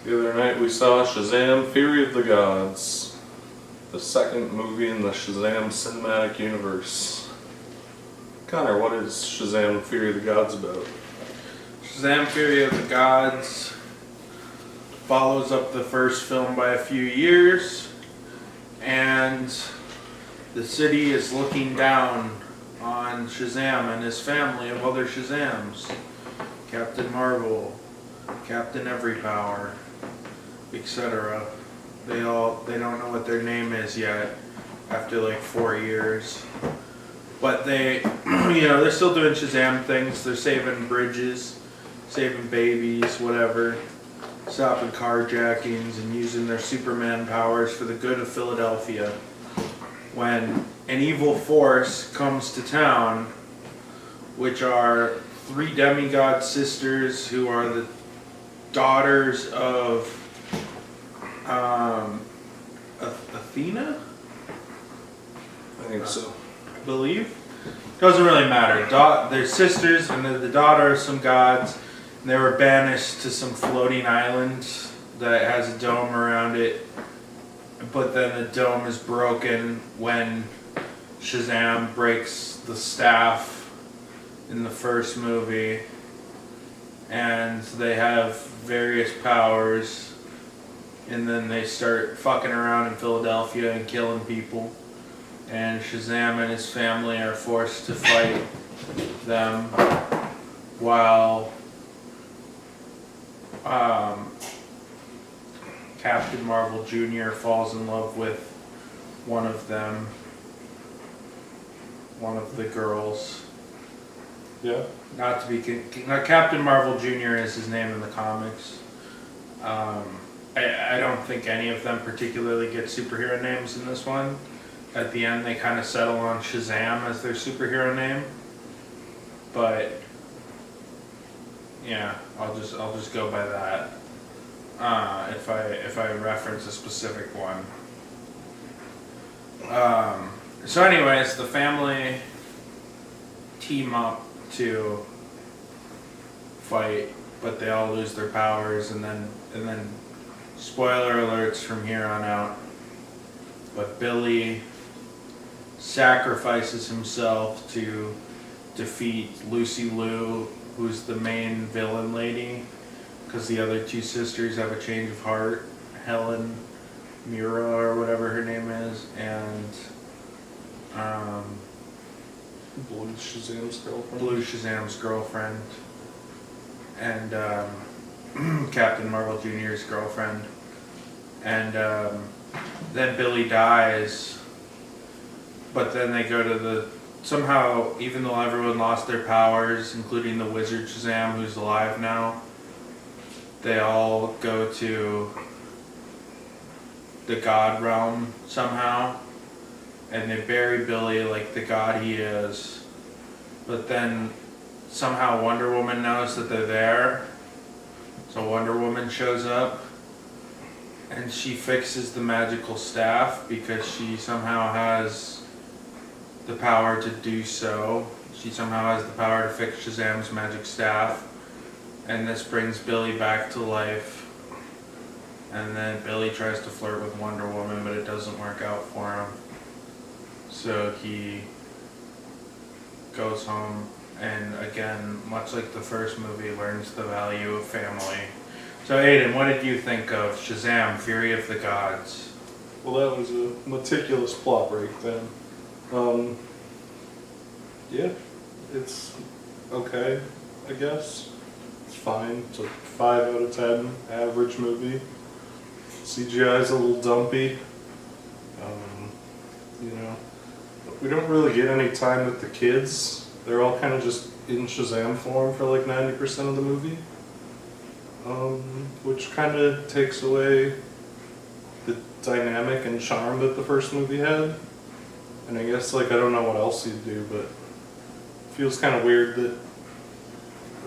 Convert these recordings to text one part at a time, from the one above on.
The other night we saw Shazam! Fury of the Gods, the second movie in the Shazam cinematic universe. Connor, what is Shazam! Fury of the Gods about? Shazam! Fury of the Gods follows up the first film by a few years, and the city is looking down on Shazam and his family of other Shazams. Captain Marvel, Captain Everypower, etc. They don't know what their name is yet after like 4 years. But they, they're still doing Shazam things. They're saving bridges, saving babies, whatever. Stopping carjackings and using their Superman powers for the good of Philadelphia. When an evil force comes to town, which are 3 demigod sisters who are the daughters of Athena? I think so. I believe. Doesn't really matter. They're sisters and they're the daughter of some gods. And they were banished to some floating island that has a dome around it. But then the dome is broken when Shazam breaks the staff in the first movie. And they have various powers. And then they start fucking around in Philadelphia and killing people. And Shazam and his family are forced to fight them while Captain Marvel Jr. falls in love with one of them, one of the girls. Yeah. Not Captain Marvel Jr. is his name in the comics. I don't think any of them particularly get superhero names in this one. At the end, they kind of settle on Shazam as their superhero name. But yeah, I'll just go by that. If I reference a specific one. So anyways, the family team up to fight, but they all lose their powers, and then spoiler alerts from here on out. But Billy sacrifices himself to defeat Lucy Liu, who's the main villain lady, because the other 2 sisters have a change of heart. Helen Mira, or whatever her name is, and Blue Shazam's girlfriend. Blue Shazam's girlfriend, and Captain Marvel Jr.'s girlfriend. And then Billy dies, but then they go to somehow, even though everyone lost their powers, including the wizard Shazam, who's alive now, they all go to the god realm somehow, and they bury Billy like the god he is. But then somehow Wonder Woman knows that they're there, so Wonder Woman shows up, and she fixes the magical staff because she somehow has the power to do so. She somehow has the power to fix Shazam's magic staff, and this brings Billy back to life. And then Billy tries to flirt with Wonder Woman, but it doesn't work out for him. So he goes home and, again, much like the first movie, learns the value of family. So Aiden, what did you think of Shazam! Fury of the Gods? Well, that was a meticulous plot breakdown. Yeah, it's okay, I guess. It's fine. It's a 5 out of 10 average movie. CGI's a little dumpy. We don't really get any time with the kids. They're all kind of just in Shazam form for like 90% of the movie. Which kind of takes away the dynamic and charm that the first movie had. And I guess, I don't know what else you'd do, but it feels kind of weird that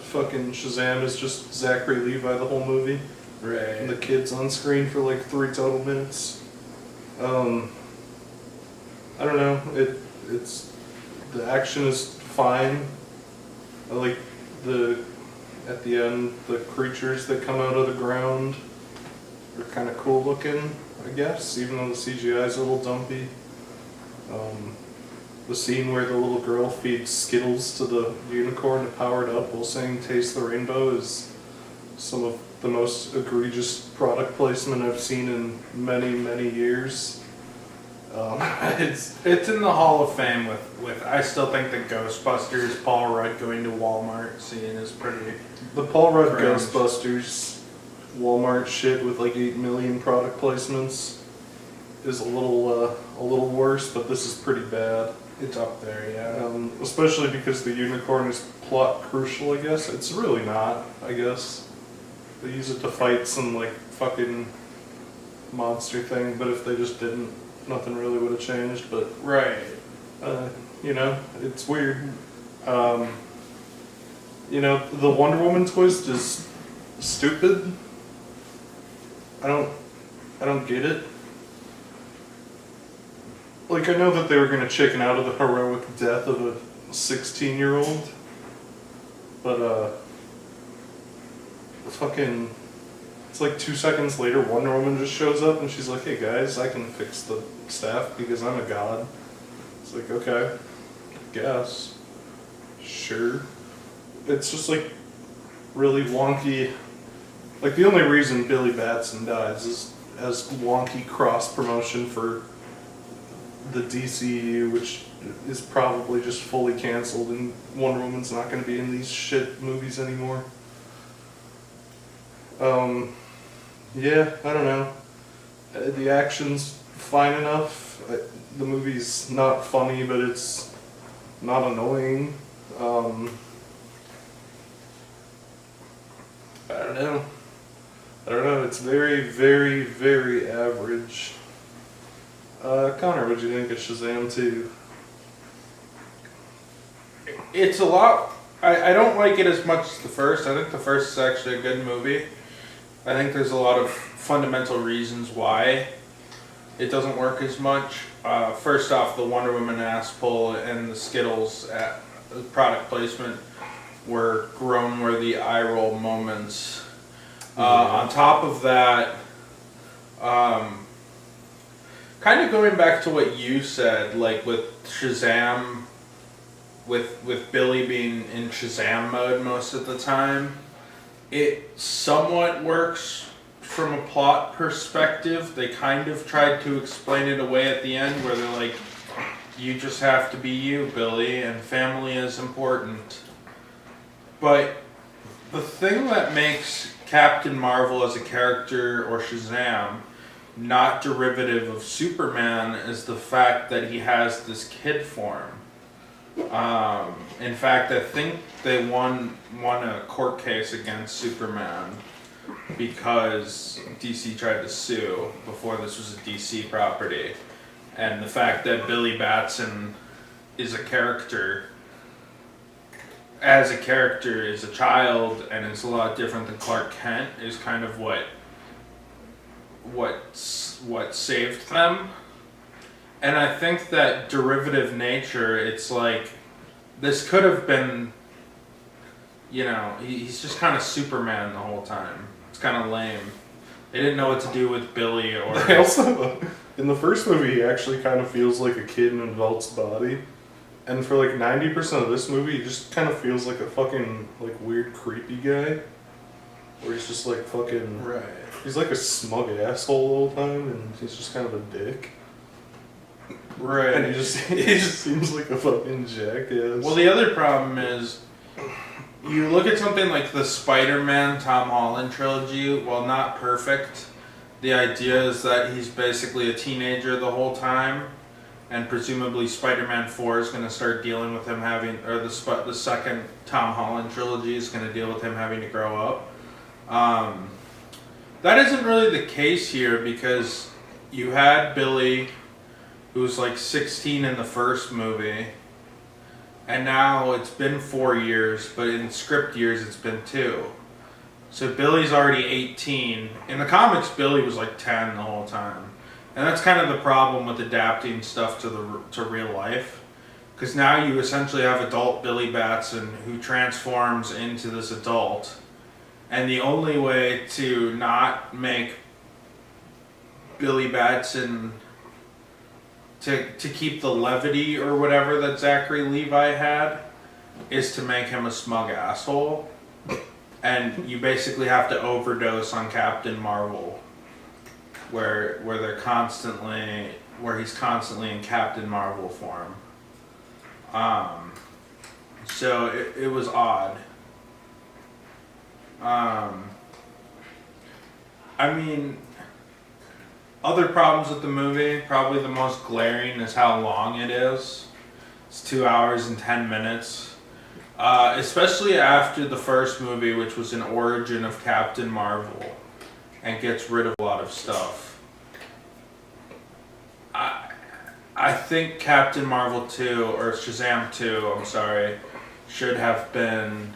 fucking Shazam is just Zachary Levi the whole movie. Right. And the kid's on screen for 3 total minutes. I don't know. The action is fine. I like at the end, the creatures that come out of the ground are kind of cool looking, I guess, even though the CGI is a little dumpy. The scene where the little girl feeds Skittles to the unicorn to power it up while saying "Taste the Rainbow" is some of the most egregious product placement I've seen in many, many years. It's in the Hall of Fame with I still think the Ghostbusters Paul Rudd going to Walmart scene is pretty. The Paul Rudd cringe. Ghostbusters Walmart shit with like 8 million product placements is a little worse, but this is pretty bad. It's up there, yeah. Especially because the unicorn is plot crucial, I guess. It's really not, I guess. They use it to fight some like fucking monster thing, but if they just didn't, nothing really would have changed. But Right. you know, it's weird. You know, the Wonder Woman twist is stupid. I don't get it. Like, I know that they were gonna chicken out of the heroic death of a 16-year-old, but fucking, it's like 2 seconds later, Wonder Woman just shows up and she's like, "Hey guys, I can fix the staff because I'm a god." It's like, okay, guess, sure. It's just like really wonky. Like, the only reason Billy Batson dies is as wonky cross promotion for the DCU, which is probably just fully canceled, and Wonder Woman's not going to be in these shit movies anymore. Yeah, I don't know. The action's fine enough. The movie's not funny, but it's not annoying. I don't know. It's very, very, very average. Connor, what'd you think of Shazam 2? It's a lot. I don't like it as much as the first. I think the first is actually a good movie. I think there's a lot of fundamental reasons why it doesn't work as much. First off, the Wonder Woman ass pull and the Skittles at product placement were groan-worthy eye roll moments. On top of that, kind of going back to what you said, like with Shazam, with Billy being in Shazam mode most of the time, it somewhat works from a plot perspective. They kind of tried to explain it away at the end where they're like, "You just have to be you, Billy, and family is important." But the thing that makes Captain Marvel as a character, or Shazam, not derivative of Superman is the fact that he has this kid form. In fact, I think they won a court case against Superman because DC tried to sue before this was a DC property. And the fact that Billy Batson is a character, as a character, is a child and is a lot different than Clark Kent is kind of what saved them. And I think that derivative nature, it's like, this could have been, you know, he's just kind of Superman the whole time. It's kind of lame. They didn't know what to do with Billy or... They also, in the first movie, he actually kind of feels like a kid in an adult's body. And for like 90% of this movie, he just kind of feels like a fucking, like, weird, creepy guy. Where he's just like fucking... Right. He's like a smug asshole the whole time, and he's just kind of a dick. Right. And he just seems like a fucking jackass. Well, the other problem is, you look at something like the Spider-Man Tom Holland trilogy, while not perfect, the idea is that he's basically a teenager the whole time, and presumably Spider-Man 4 is going to start dealing with him having, or the second Tom Holland trilogy is going to deal with him having to grow up. That isn't really the case here because you had Billy, who was like 16 in the first movie, and now it's been 4 years, but in script years it's been 2. So Billy's already 18. In the comics, Billy was like 10 the whole time. And that's kind of the problem with adapting stuff to real life. Because now you essentially have adult Billy Batson who transforms into this adult. And the only way to not make Billy Batson to keep the levity or whatever that Zachary Levi had is to make him a smug asshole. And you basically have to overdose on Captain Marvel, where he's constantly in Captain Marvel form. So it was odd. I mean, other problems with the movie, probably the most glaring is how long it is. It's 2 hours and 10 minutes. Especially after the first movie, which was an origin of Captain Marvel, and gets rid of a lot of stuff. I think Captain Marvel 2, or Shazam 2, I'm sorry, should have been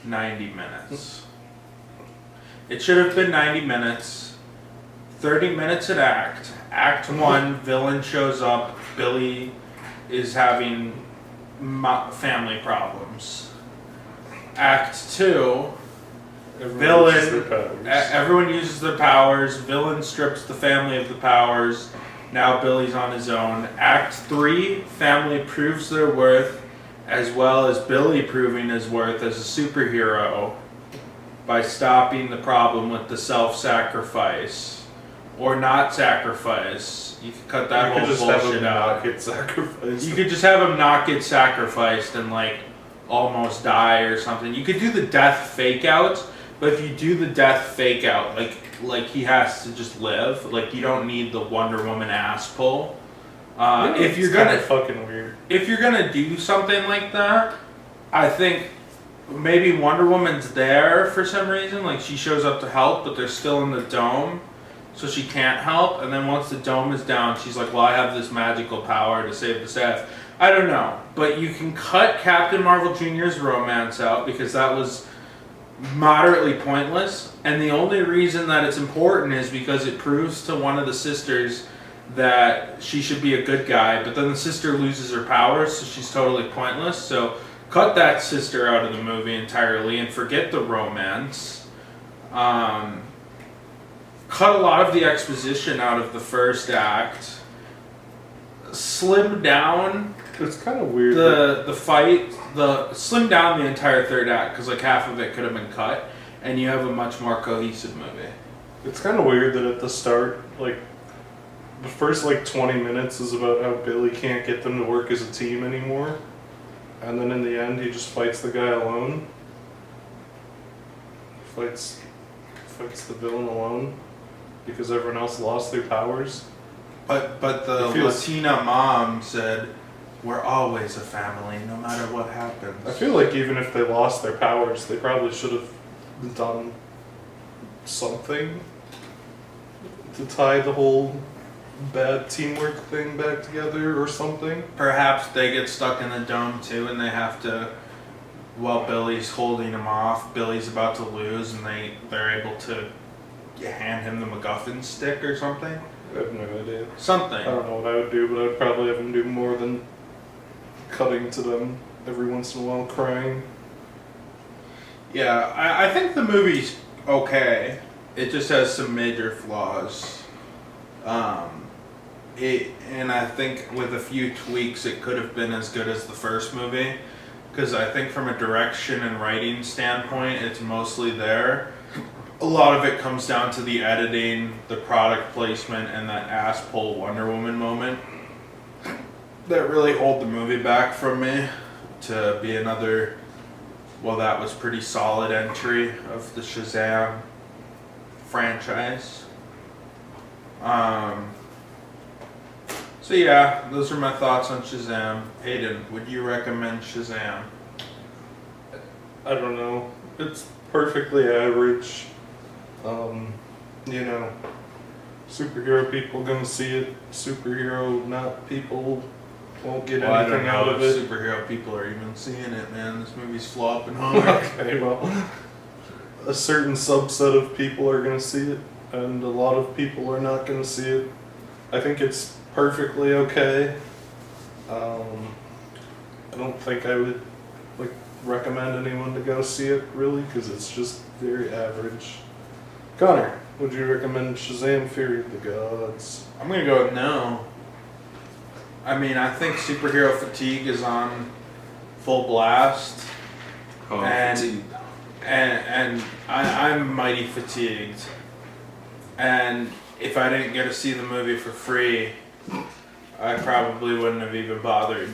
90 minutes. It should have been 90 minutes, 30 minutes an act. Act 1, villain shows up, Billy is having family problems. Act 2, everyone uses their powers, villain strips the family of the powers, now Billy's on his own. Act 3, family proves their worth, as well as Billy proving his worth as a superhero by stopping the problem with the self-sacrifice. Or not sacrifice. You could cut that whole bullshit out. Get sacrificed. You could just have him not get sacrificed and like almost die or something. You could do the death fake out, but if you do the death fake out, like he has to just live. Like you don't need the Wonder Woman ass pull. If you're gonna fucking weird. If you're gonna do something like that, I think maybe Wonder Woman's there for some reason. Like she shows up to help, but they're still in the dome. So she can't help, and then once the dome is down, she's like, well, I have this magical power to save the Seth. I don't know, but you can cut Captain Marvel Jr.'s romance out because that was moderately pointless, and the only reason that it's important is because it proves to one of the sisters that she should be a good guy, but then the sister loses her powers, so she's totally pointless. So cut that sister out of the movie entirely and forget the romance. Cut a lot of the exposition out of the first act. Slim down. It's kind of weird. The fight. Slim down the entire third act because like half of it could have been cut, and you have a much more cohesive movie. It's kind of weird that at the start, like the first like 20 minutes is about how Billy can't get them to work as a team anymore, and then in the end he just fights the guy alone. Fights the villain alone. Because everyone else lost their powers. But the Latina mom said, we're always a family, no matter what happens. I feel like even if they lost their powers, they probably should have done something to tie the whole bad teamwork thing back together or something. Perhaps they get stuck in the dome too and they have to, while Billy's holding him off, Billy's about to lose and they're able to hand him the MacGuffin stick or something? I have no idea. Something. I don't know what I would do, but I would probably have him do more than cutting to them every once in a while crying. Yeah, I think the movie's okay. It just has some major flaws. And I think with a few tweaks it could have been as good as the first movie. Because I think from a direction and writing standpoint, it's mostly there. A lot of it comes down to the editing, the product placement, and that ass pull Wonder Woman moment that really hold the movie back from me to be another, well, that was pretty solid entry of the Shazam franchise. So yeah, those are my thoughts on Shazam. Hayden, would you recommend Shazam? I don't know. It's perfectly average. You know, superhero people gonna see it. Superhero not people won't get anything out of it. Superhero people are even seeing it, man. This movie's flopping hard. Okay, well, a certain subset of people are gonna see it, and a lot of people are not gonna see it. I think it's perfectly okay. I don't think I would recommend anyone to go see it really, because it's just very average. Connor, Would you recommend Shazam: Fury of the Gods? I'm gonna go with no. I mean, I think superhero fatigue is on full blast, Oh, and fatigue. I'm mighty fatigued. And if I didn't get to see the movie for free, I probably wouldn't have even bothered.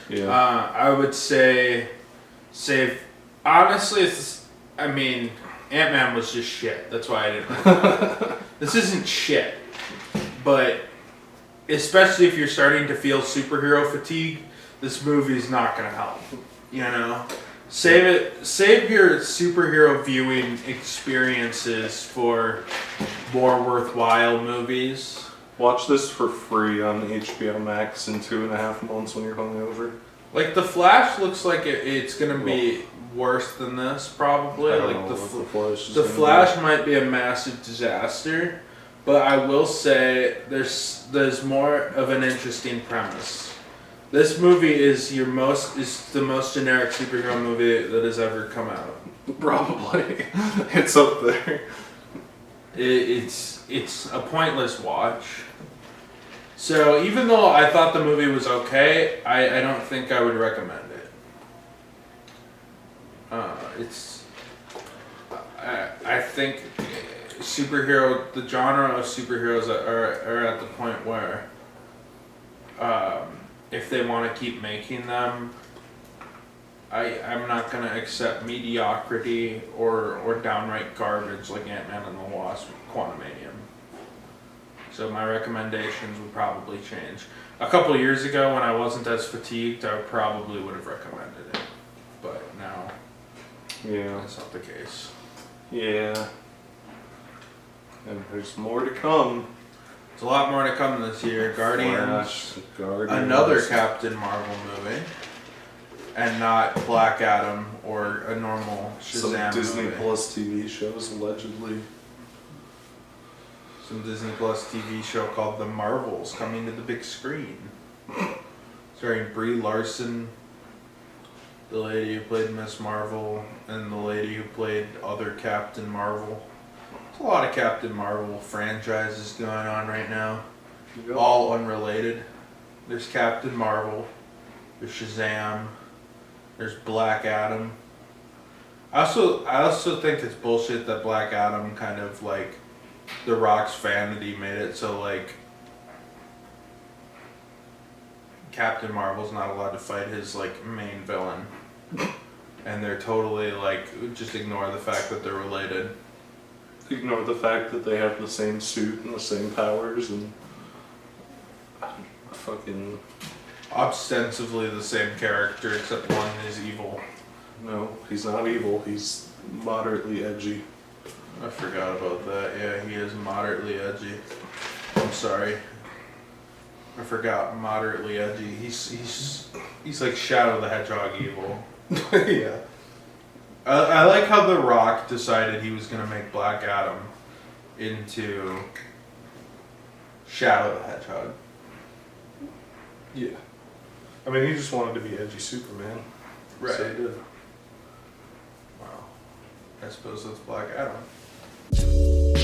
Yeah. I would say, honestly, I mean, Ant-Man was just shit. That's why I didn't like it. This isn't shit. But, especially if you're starting to feel superhero fatigue, this movie's not going to help. You know? Save your superhero viewing experiences for more worthwhile movies. Watch this for free on HBO Max in 2.5 months when you're hungover. Like, The Flash looks like it's going to be worse than this, probably. I don't Like, know what the Flash is The gonna Flash be. might be a massive disaster, but I will say there's more of an interesting premise. This movie is the most generic superhero movie that has ever come out. Probably. It's up there. It's a pointless watch. So even though I thought the movie was okay, I don't think I would recommend it. I think the genre of superheroes are at the point where if they want to keep making them, I'm not going to accept mediocrity or downright garbage like Ant-Man and the Wasp, Quantumanium. So my recommendations would probably change. A couple years ago when I wasn't as fatigued, I probably would have recommended it. But now, Yeah. that's not the case. Yeah. And there's more to come. There's a lot more to come this year. Flash, Guardians. Another Captain Marvel movie. And not Black Adam or a normal Shazam Some Disney movie. Plus TV shows, allegedly. Some Disney Plus TV show called The Marvels coming to the big screen. Starring Brie Larson, the lady who played Miss Marvel, and the lady who played other Captain Marvel. There's a lot of Captain Marvel franchises going on right now. Yep. All unrelated. There's Captain Marvel, there's Shazam, there's Black Adam. I also think it's bullshit that Black Adam kind of like The Rock's vanity made it so like Captain Marvel's not allowed to fight his like main villain. And they're totally like just ignore the fact that they're related. Ignore the fact that they have the same suit and the same powers and fucking Ostensibly the same character except one is evil. no, he's not evil. He's moderately edgy. I forgot about that. Yeah, he is moderately edgy. I'm sorry. I forgot moderately edgy. He's like Shadow the Hedgehog evil. Yeah. I like how The Rock decided he was gonna make Black Adam into Shadow the Hedgehog. Yeah. I mean, he just wanted to be edgy Superman. Right. So he did. Wow. I suppose that's Black Adam.